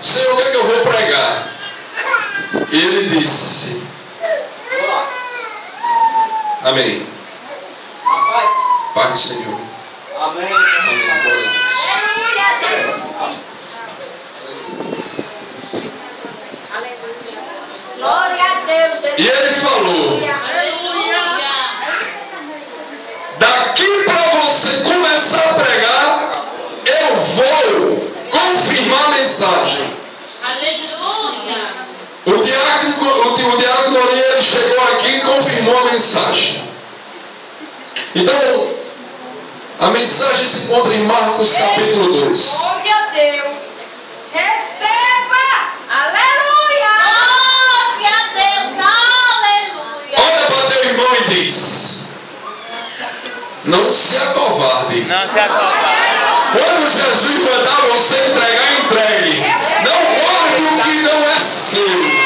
Senhor, o que é que eu vou pregar? E ele disse: amém. Pai do Senhor. Amém. Glória a Deus, Jesus. E ele falou: daqui para você começar a pregar, eu vou confirmar a mensagem. Aleluia. O diácono Noriel chegou aqui e confirmou a mensagem. Então, a mensagem se encontra em Marcos capítulo 2. Glória a Deus. Receba. Aleluia. Glória a Deus. Aleluia. Olha para teu irmão e diz: não se acovarde. Não se acovarde. Quando Jesus mandar você entregar, entregue. Não guarde o que não é seu.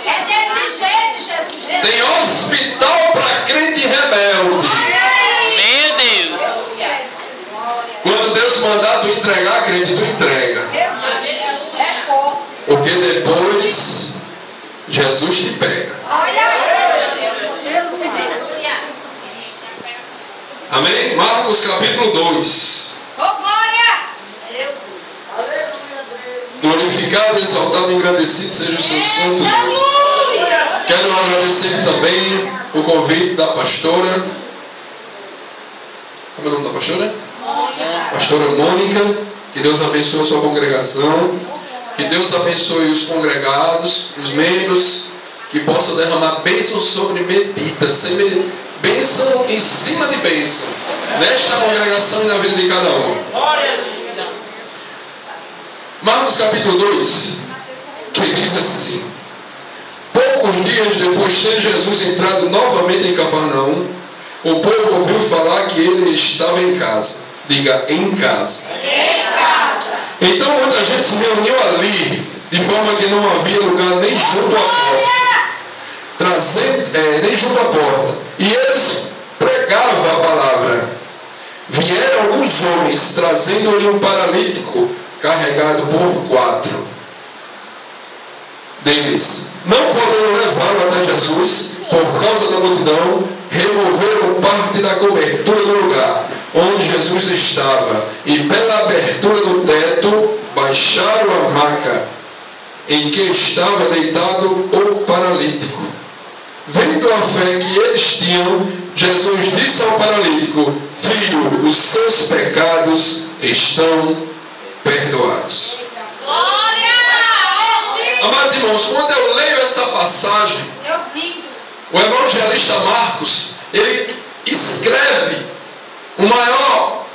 É desse jeito, Jesus. Tem hospital para crente rebelde. Meu Deus. Quando Deus mandar tu entregar, crente, tu entrega. É pouco. Porque depois Jesus te pega. Amém? Marcos capítulo 2. Ô, glória. Glorificado, exaltado e engrandecido seja o seu santo nome. Aleluia. Quero agradecer também o convite da pastora. Como é o nome da pastora? Pastora Mônica. Que Deus abençoe a sua congregação. Que Deus abençoe os congregados, os membros. Que possa derramar bênção sobre medida. Bênção em cima de bênção. Nesta congregação e na vida de cada um. Marcos capítulo 2. Que diz assim: poucos dias depois de ter Jesus entrado novamente em Cafarnaum, o povo ouviu falar que ele estava em casa. Diga, em casa. Em casa. Então muita gente se reuniu ali, de forma que não havia lugar nem junto à porta. Nem junto à porta. E eles pregavam a palavra. Vieram alguns homens, trazendo-lhe um paralítico, carregado por 4 deles. Não podendo levá-lo até Jesus, por causa da multidão, removeram parte da cobertura do lugar onde Jesus estava, e pela abertura do teto, baixaram a maca em que estava deitado o paralítico. Vendo a fé que eles tinham, Jesus disse ao paralítico: filho, os seus pecados estão perdoados. Glória. Amados irmãos, quando eu leio essa passagem, Deus lindo. o evangelista Marcos, ele escreve o maior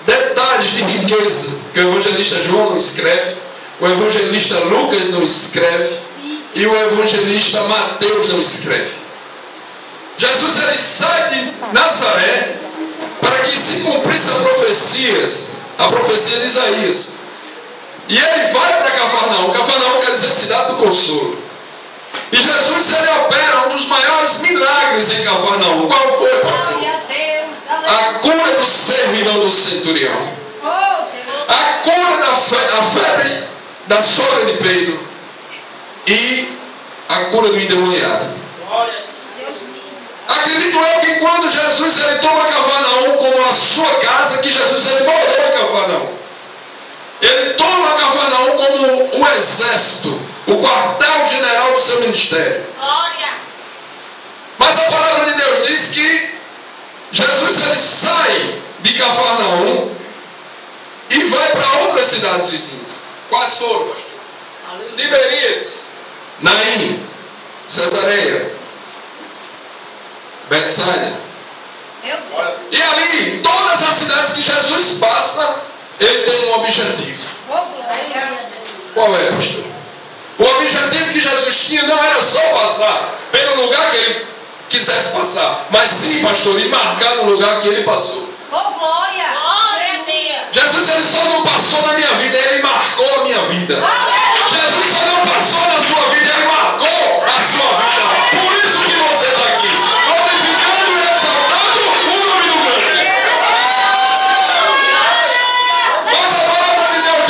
detalhe de riqueza que o evangelista João não escreve, o evangelista Lucas não escreve e o evangelista Mateus não escreve. Jesus ele sai de Nazaré para que se cumprisse a profecia de Isaías. E ele vai para Cafarnaum. Cafarnaum quer dizer cidade do consolo. E Jesus ele opera um dos maiores milagres em Cafarnaum. Qual foi? Glória a Deus. A cura do servidão do centurião. Oh, Deus. A cura da febre da sogra de Pedro. E a cura do endemoniado. Deus lindo. Acredito eu que quando Jesus ele toma Cafarnaum como a sua casa, que Jesus ele morou em Cafarnaum. Ele toma Cafarnaum como o exército, o quartel-general do seu ministério. Glória. Mas a palavra de Deus diz que Jesus ele sai de Cafarnaum e vai para outras cidades vizinhas. Quais foram, pastor? Tiberíades, Naim, Cesareia, Betsaida. Meu Deus. E ali, todas as cidades que Jesus passa, ele tem um objetivo. Oh, glória. Qual é, pastor? O objetivo que Jesus tinha não era só passar pelo lugar que ele quisesse passar, mas sim, pastor, e marcar no lugar que ele passou. Oh, glória. Glória a Deus. Jesus ele só não passou na minha vida, ele marcou a minha vida. Jesus só não passou na sua vida, ele marcou a sua vida. Por isso que você está aqui, glorificando e exaltando o nome do grande. Mas a palavra de Deus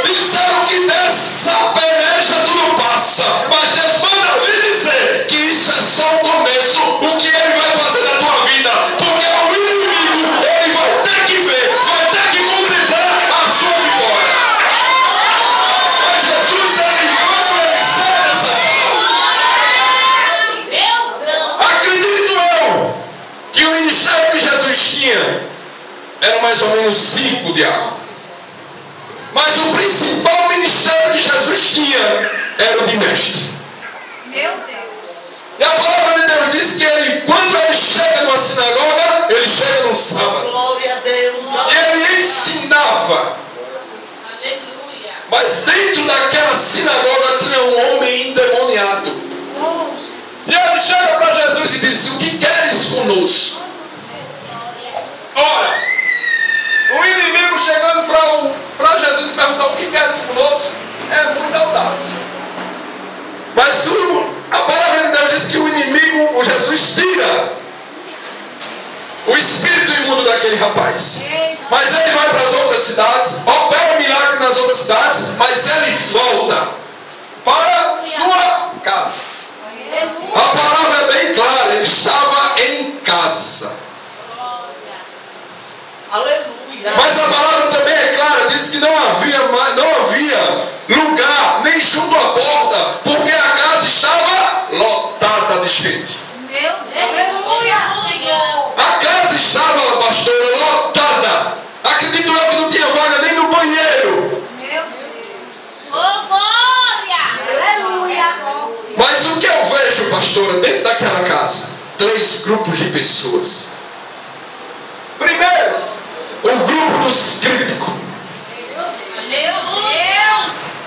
Disseram que dessa peleja tudo passa. Mas Deus manda vir dizer que isso é só o começo. O que Ele vai fazer na tua vida. Porque o inimigo, ele vai ter que ver, vai ter que contemplar a sua vitória. Mas Jesus, ele vai vencer essa sala. Acredito eu que o ministério que Jesus tinha era mais ou menos 5 diáconos. Mas o principal ministério que Jesus tinha era o de mestre. Meu Deus. E a palavra de Deus diz que ele, quando ele chega numa sinagoga, ele chega no sábado. Glória a Deus. E ele ensinava. Aleluia. Mas dentro daquela sinagoga tinha um homem endemoniado. Oh, E ele chega para Jesus e diz: o que queres conosco? Ora, o inimigo chegando para Jesus e perguntar: o que queres conosco? É muita audácia. Mas a palavra de Deus diz que o inimigo, o Jesus tira o espírito imundo daquele rapaz. Mas ele vai para as outras cidades, opera um milagre nas outras cidades, mas ele volta para sua casa. A palavra é bem clara, ele estava em casa. Aleluia. Mas a palavra também é clara, diz que não havia lugar nem junto à porta, porque a casa estava lotada de gente. meu Deus. Senhor. A casa estava, pastora, lotada. Acredito eu que não tinha vaga nem no banheiro. Meu Deus. Aleluia. Mas o que eu vejo, pastora, dentro daquela casa? 3 grupos de pessoas. Primeiro, o grupo dos críticos. Meu Deus.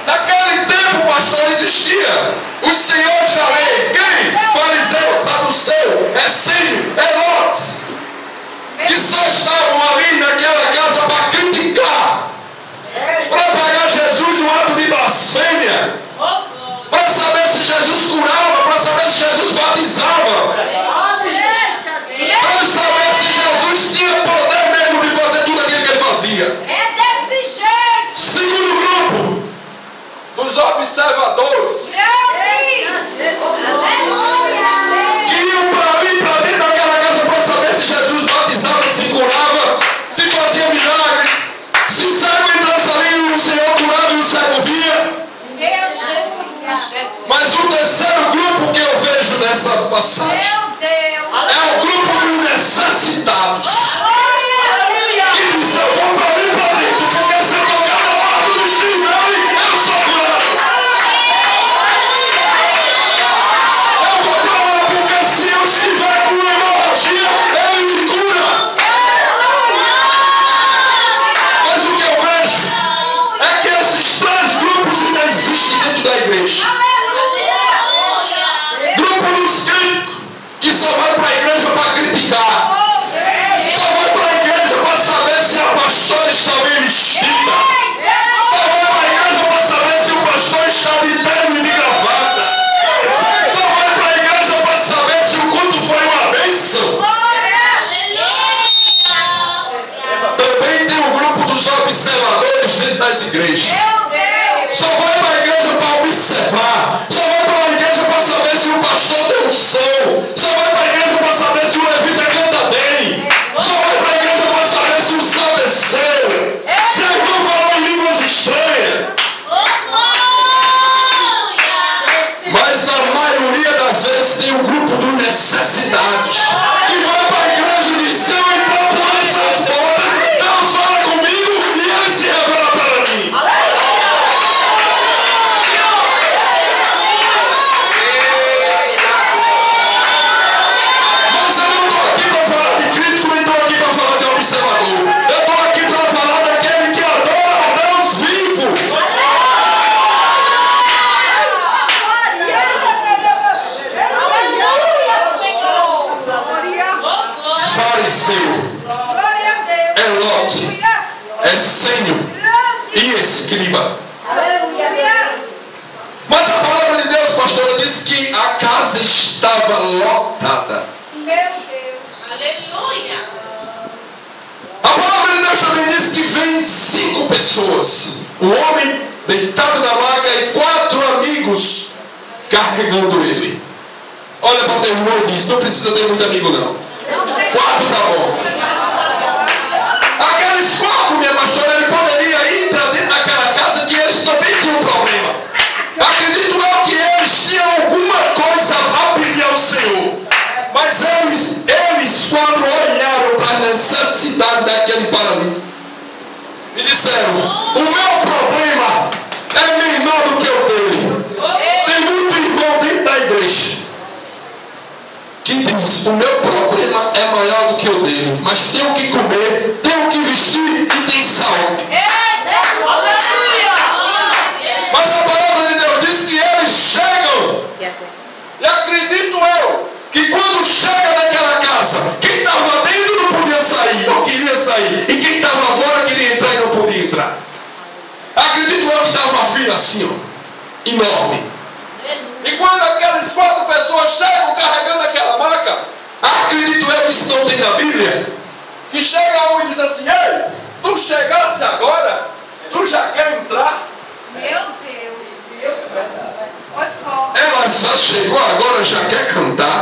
Naquele tempo, pastor, existia os senhores da lei. Quem? Fariseu, saduceu, essênio, elotes. Que só estavam ali naquela casa para criticar. Para pagar Jesus no ato de blasfêmia. Para saber se Jesus curava, para saber se Jesus batizava. Para saber se Jesus tinha poder mesmo de fazer tudo aquilo que ele fazia. É desse jeito. Segundo grupo, dos observadores, que iam para ali, para dentro daquela casa, para saber se Jesus batizava, se curava, se fazia milagres, se o cego entrasse ali, o Senhor curava e o cego via. Meu Jesus. Mas o terceiro grupo que eu vejo nessa passagem Meu Deus. é o grupo dos necessitados. Que diz: eu vou para ali, para dentro, porque se eu tocar no lado do estilo dele, eu sou curado. Eu vou para lá, porque se eu estiver com hemorragia, ele me cura. Mas o que eu vejo é que esses 3 grupos ainda existem dentro da igreja. Grupo dos críticos, que só vai para a igreja para criticar. Só vai para a igreja para saber se a pastora está bem vestida. Só vai para a igreja para saber se o pastor está de terno e de gravata. Só vai para a igreja para saber se o culto foi uma bênção. Também tem o grupo dos observadores dentro das igrejas. Só vai para a igreja para observar. Só vai para a igreja para saber se o pastor deu unção. Só vai para a igreja para saber se o levita canta bem. Só vai para a igreja para saber se o sal desceu. Se a irmã falou em línguas estranhas. Mas na maioria das vezes tem o grupo dos necessitados, que vai para a igreja e diz: se eu entrar por essas portas, Deus fala comigo e ele se revela para mim. Mas eu não estou aqui para falar de crítico, nem estou aqui para falar de observador. Eu estou aqui para falar daquele que adora o Deus vivo. Fariseu, elote, essênio e escriba. Mas a palavra de Deus, pastora, diz que a casa estava lotada. Meu Deus. Aleluia. A Deus também diz que vem 5 pessoas. Um homem deitado na maca e 4 amigos carregando ele. Olha para o teu irmão e diz: não precisa ter muito amigo não. 4 tá bom. Aqueles 4, minha pastora, ele poderia ir para dentro daquela casa que eles também tinham um problema. Acredito eu que eles tinham alguma coisa a pedir ao Senhor. Mas eles quando olharam para a necessidade daquele paralítico, me disseram: o meu problema é menor do que o dele. Tem muito irmão dentro da igreja que diz: o meu problema é maior do que o dele, mas tenho que comer, tenho que vestir e tem saúde. Mas a palavra de Deus diz que eles chegam, e acredito eu que quando chega naquela casa, quem estava dentro não podia sair, não queria sair, e quem estava fora queria entrar e não podia entrar. Acredito eu que estava uma fila assim, ó, enorme. E quando aquelas 4 pessoas chegam carregando aquela maca, acredito eu que isso não tem na Bíblia, que chega um e diz assim: ei, tu chegasse agora, tu já quer entrar? Meu Deus. Foi forte. Ela só chegou agora, já quer cantar.